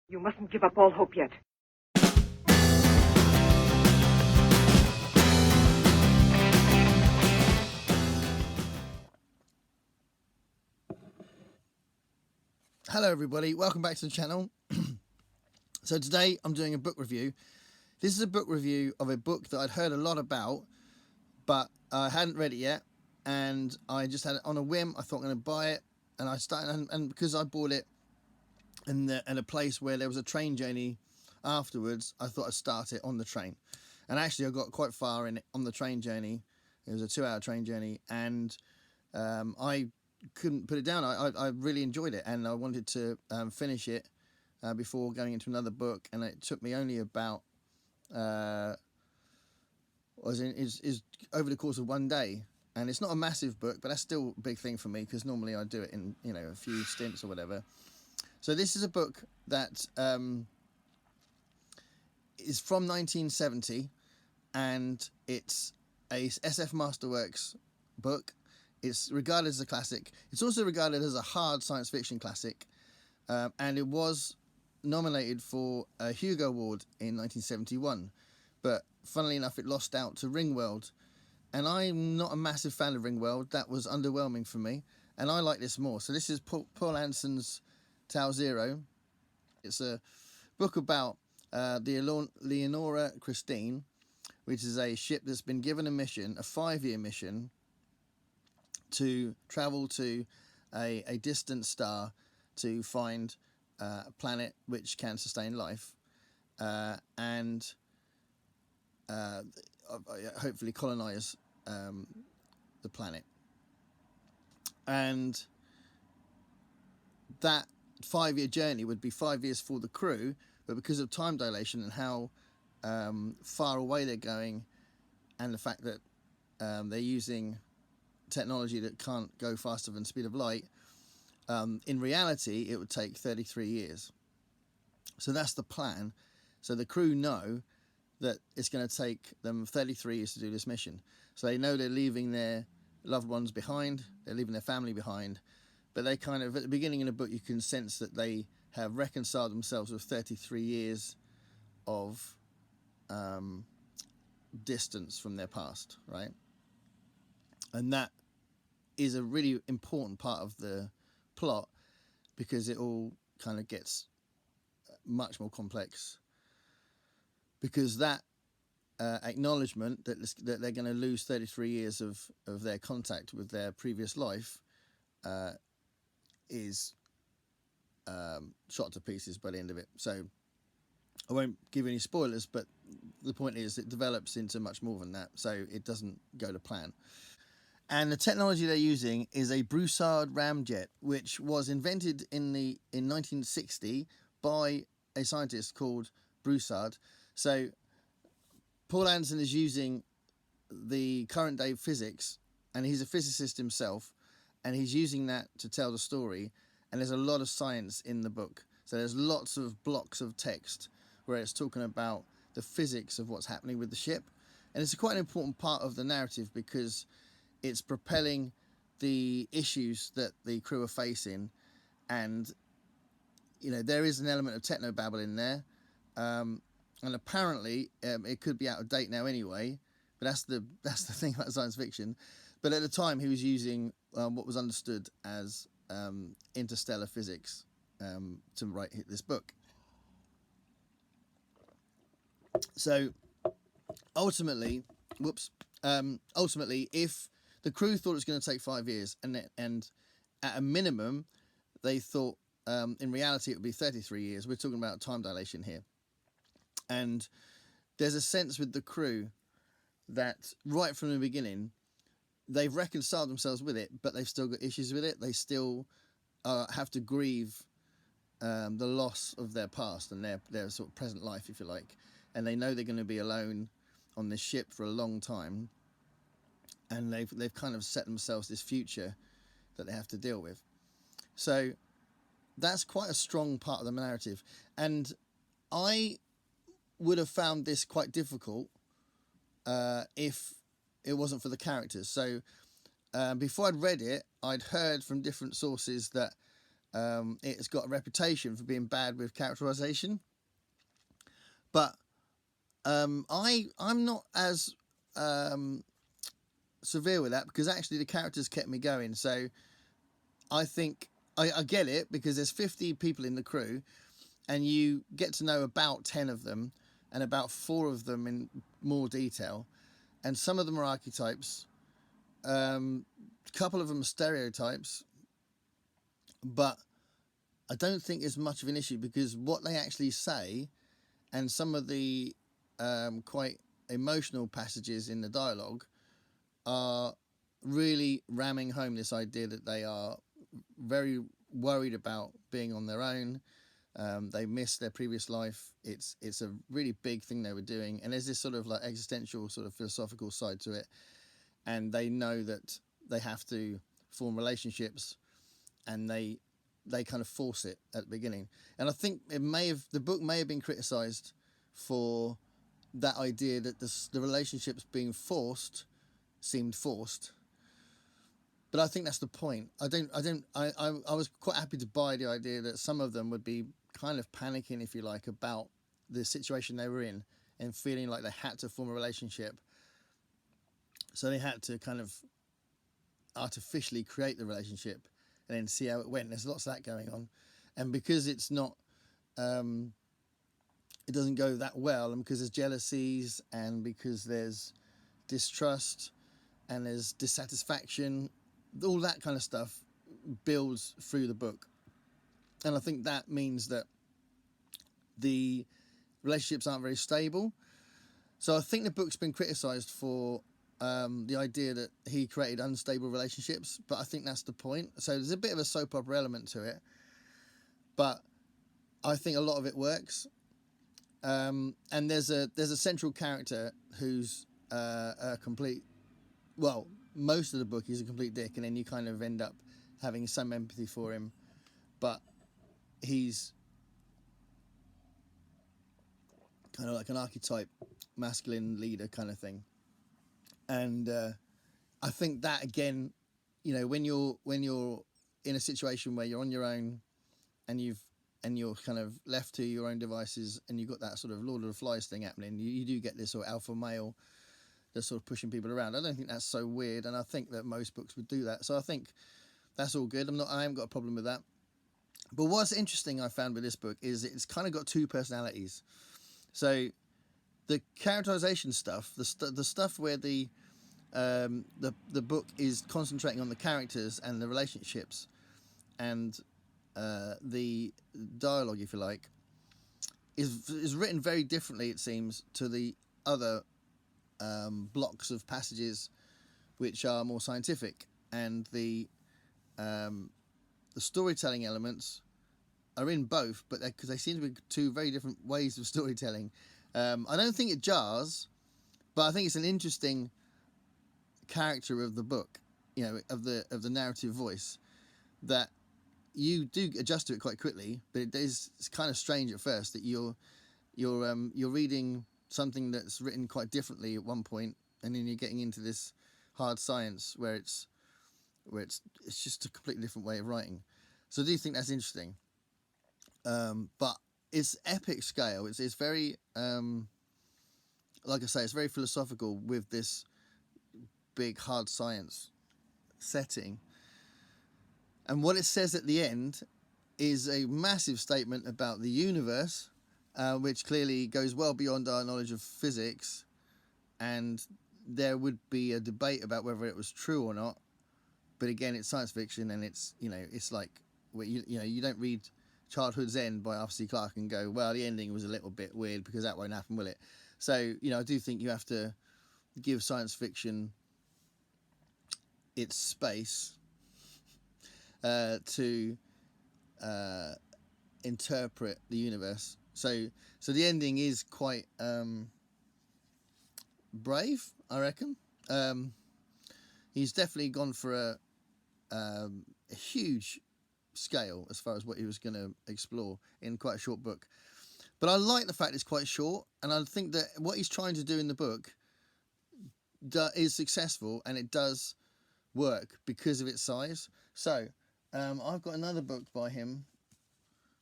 You mustn't give up all hope yet. Hello everybody, welcome back to the channel. So today I'm doing a book review. This is a book review of a book that I'd heard a lot about, but I hadn't read it yet, and I just had it on a whim. I thought I'm going to buy it, and I started, and because I bought it in a place where there was a train journey afterwards, I thought I'd start it on the train. And actually I got quite far in it on the train journey. It was a 2-hour train journey, and I couldn't put it down. I really enjoyed it, and I wanted to finish it before going into another book, and it took me only about is over the course of one day. And it's not a massive book, but that's still a big thing for me, because normally I do it in a few stints or whatever. So this is a book that is from 1970, and it's a SF Masterworks book. It's regarded as a classic. It's also regarded as a hard science fiction classic, and it was nominated for a Hugo Award in 1971. But funnily enough, it lost out to Ringworld, and I'm not a massive fan of Ringworld. That was underwhelming for me, and I like this more. So this is Poul Anson's Tau Zero. It's a book about the Leonora Christine, which is a ship that's been given a mission, a 5-year mission, to travel to a distant star to find a planet which can sustain life, and hopefully colonize the planet. And that 5-year journey would be 5 years for the crew, but because of time dilation and how far away they're going, and the fact that they're using technology that can't go faster than the speed of light, in reality it would take 33 years. So that's the plan. So the crew know that it's going to take them 33 years to do this mission. So they know they're leaving their loved ones behind, they're leaving their family behind, but they kind of, at the beginning of the book, you can sense that they have reconciled themselves with 33 years of distance from their past, right? And that is a really important part of the plot, because it all kind of gets much more complex, because that acknowledgement that they're going to lose 33 years of their contact with their previous life is shot to pieces by the end of it. So I won't give any spoilers, but the point is it develops into much more than that, so it doesn't go to plan. And the technology they're using is a Broussard ramjet, which was invented in 1960 by a scientist called Broussard. So Poul Anson is using the current day physics, and he's a physicist himself, and he's using that to tell the story. And there's a lot of science in the book. So there's lots of blocks of text where it's talking about the physics of what's happening with the ship. And it's quite an important part of the narrative, because it's propelling the issues that the crew are facing. And there is an element of technobabble in there, and apparently it could be out of date now anyway, but that's the thing about science fiction. But at the time he was using what was understood as interstellar physics to write this book. So ultimately, if the crew thought it was going to take 5 years, and at a minimum they thought in reality it would be 33 years. We're talking about time dilation here. And there's a sense with the crew that right from the beginning they've reconciled themselves with it, but they've still got issues with it. They still have to grieve the loss of their past and their sort of present life, if you like. And they know they're going to be alone on this ship for a long time, and they've kind of set themselves this future that they have to deal with. So that's quite a strong part of the narrative, and I would have found this quite difficult if it wasn't for the characters. So before I'd read it, I'd heard from different sources that It's got a reputation for being bad with characterization, but I'm not as severe with that, because actually the characters kept me going. So I think I get it, because there's 50 people in the crew, and you get to know about 10 of them, and about 4 of them in more detail, and some of them are archetypes, a couple of them are stereotypes, but I don't think it's much of an issue, because what they actually say, and some of the quite emotional passages in the dialogue, are really ramming home this idea that they are very worried about being on their own. They miss their previous life. It's a really big thing they were doing, and there's this sort of like existential, sort of philosophical side to it. And they know that they have to form relationships, and they kind of force it at the beginning. And I think the book may have been criticised for that idea that the relationships being forced seemed forced. But I think that's the point. I was quite happy to buy the idea that some of them would be kind of panicking, if you like, about the situation they were in, and feeling like they had to form a relationship. So they had to kind of artificially create the relationship and then see how it went. There's lots of that going on. And because it's not, it doesn't go that well, and because there's jealousies, and because there's distrust, and there's dissatisfaction, all that kind of stuff builds through the book. And I think that means that the relationships aren't very stable. So I think the book's been criticised for the idea that he created unstable relationships, but I think that's the point. So there's a bit of a soap opera element to it, but I think a lot of it works. And there's a central character who's a complete, well, most of the book he's a complete dick, and then you kind of end up having some empathy for him, but he's kind of like an archetype masculine leader kind of thing. And I think that, again, you know, when you're in a situation where you're on your own, and you're kind of left to your own devices, and you've got that sort of Lord of the Flies thing happening, you do get this sort of alpha male that's sort of pushing people around. I don't think that's so weird, and I think that most books would do that. So I think that's all good. I haven't got a problem with that. But what's interesting I found with this book is it's kind of got 2 personalities. So the characterization stuff, the stuff where the book is concentrating on the characters and the relationships and the dialogue, if you like, is written very differently, it seems, to the other blocks of passages which are more scientific, and the storytelling elements are in both, but because they seem to be 2 very different ways of storytelling. I don't think it jars, but I think it's an interesting character of the book, you know, of the narrative voice, that you do adjust to it quite quickly. But it's kind of strange at first that you're reading something that's written quite differently at one point, and then you're getting into this hard science where it's just a completely different way of writing. So I do think that's interesting. But it's epic scale. It's very, like I say, it's very philosophical with this big hard science setting. And what it says at the end is a massive statement about the universe, which clearly goes well beyond our knowledge of physics. And there would be a debate about whether it was true or not. But again, it's science fiction, and it's, you know, it's like, you don't read Childhood's End by Arthur C. Clarke and go, well, the ending was a little bit weird, because that won't happen, will it? So, you know, I do think you have to give science fiction its space to interpret the universe. So the ending is quite brave, I reckon. He's definitely gone for a huge scale as far as what he was going to explore in quite a short book. But I like the fact it's quite short, and I think that what he's trying to do in the book is successful, and it does work because of its size. So I've got another book by him,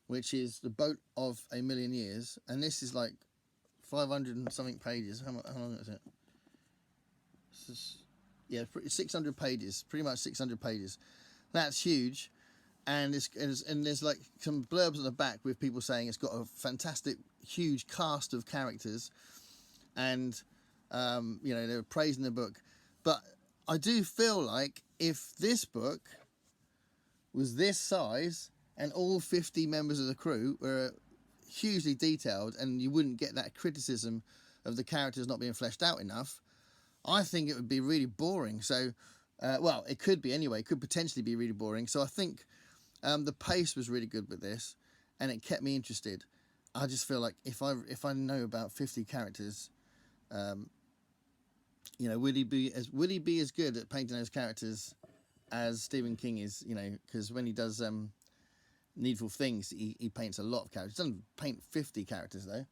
which is The Boat of a Million Years, and this is like 500 and something pages. How long is it? Yeah, 600 pages, pretty much 600 pages. That's huge, and there's like some blurbs on the back with people saying it's got a fantastic, huge cast of characters, and they're praising the book. But I do feel like if this book was this size and all 50 members of the crew were hugely detailed, and you wouldn't get that criticism of the characters not being fleshed out enough, I think it would be really boring. So, well, it could be anyway. It could potentially be really boring. So I think the pace was really good with this, and it kept me interested. I just feel like if I know about 50 characters, would he be as good at painting those characters as Stephen King is? Because when he does Needful Things, he paints a lot of characters. He doesn't paint 50 characters though.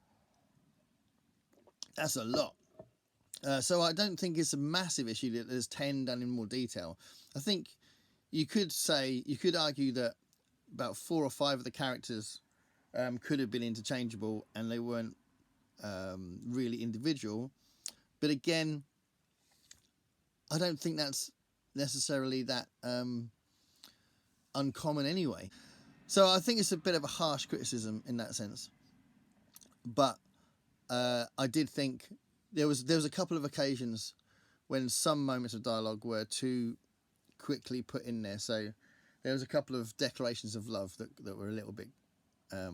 That's a lot. So I don't think it's a massive issue that there's 10 done in more detail. I think you could argue that about 4 or 5 of the characters could have been interchangeable and they weren't really individual. But again, I don't think that's necessarily that uncommon anyway. So I think it's a bit of a harsh criticism in that sense. But I did think there was a couple of occasions when some moments of dialogue were too quickly put in there. So there was a couple of declarations of love that were a little bit out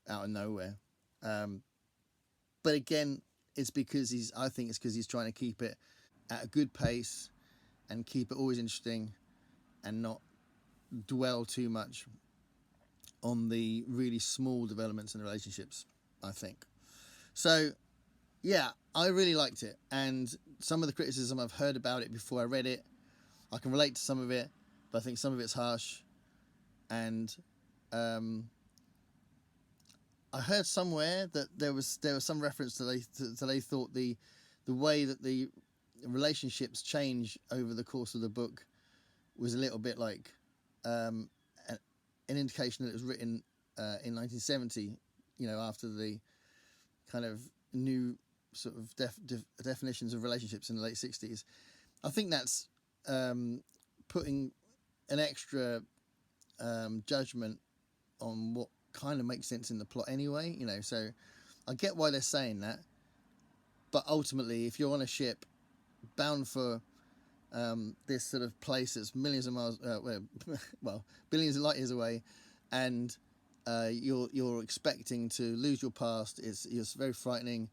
of nowhere. But again, it's because I think it's because he's trying to keep it at a good pace and keep it always interesting and not dwell too much on the really small developments in relationships, I think. So yeah, I really liked it, and some of the criticism I've heard about it before I read it, I can relate to some of it, but I think some of it's harsh. And I heard somewhere that there was some reference to they thought the way that the relationships change over the course of the book was a little bit like an indication that it was written in 1970, after the kind of new sort of definitions of relationships in the late 60s. I think that's putting an extra judgment on what kind of makes sense in the plot anyway, so I get why they're saying that, but ultimately if you're on a ship bound for this sort of place that's millions of miles billions of light years away, and you're expecting to lose your past, it's very frightening,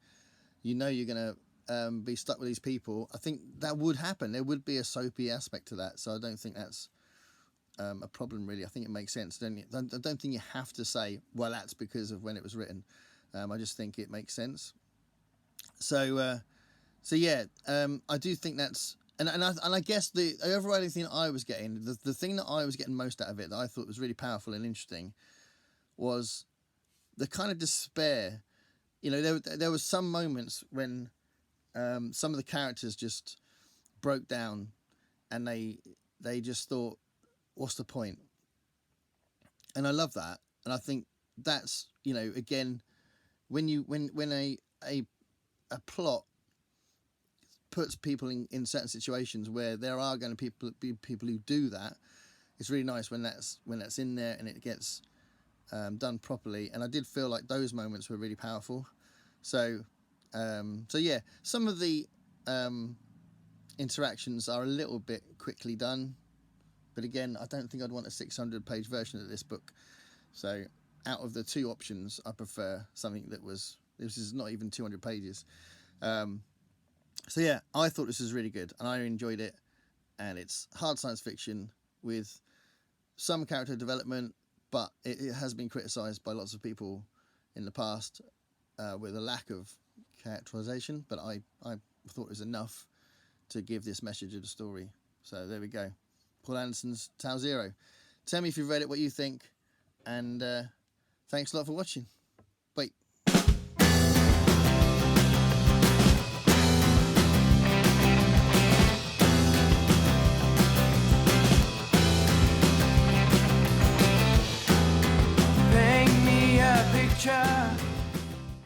you're going to be stuck with these people. I think that would happen. There would be a soapy aspect to that, so I don't think that's a problem really. I think it makes sense. I don't think you have to say, well, that's because of when it was written. I just think it makes sense. So yeah, I do think that's, and I guess the overriding thing that I was getting, the thing that I was getting most out of it, that I thought was really powerful and interesting, was the kind of despair. There was some moments when some of the characters just broke down, and they just thought, what's the point? And I love that, and I think that's, again, when a plot puts people in certain situations where there are going to be people who do that, it's really nice when that's in there and it gets done properly. And I did feel like those moments were really powerful. So yeah, some of the interactions are a little bit quickly done, but again, I don't think I'd want a 600-page version of this book. So out of the two options, I prefer something this is not even 200 pages. So yeah, I thought this was really good, and I enjoyed it. And it's hard science fiction with some character development, but it has been criticised by lots of people in the past with a lack of characterisation. But I thought it was enough to give this message of the story. So there we go. Poul Anderson's Tau Zero. Tell me if you've read it, what you think, and thanks a lot for watching.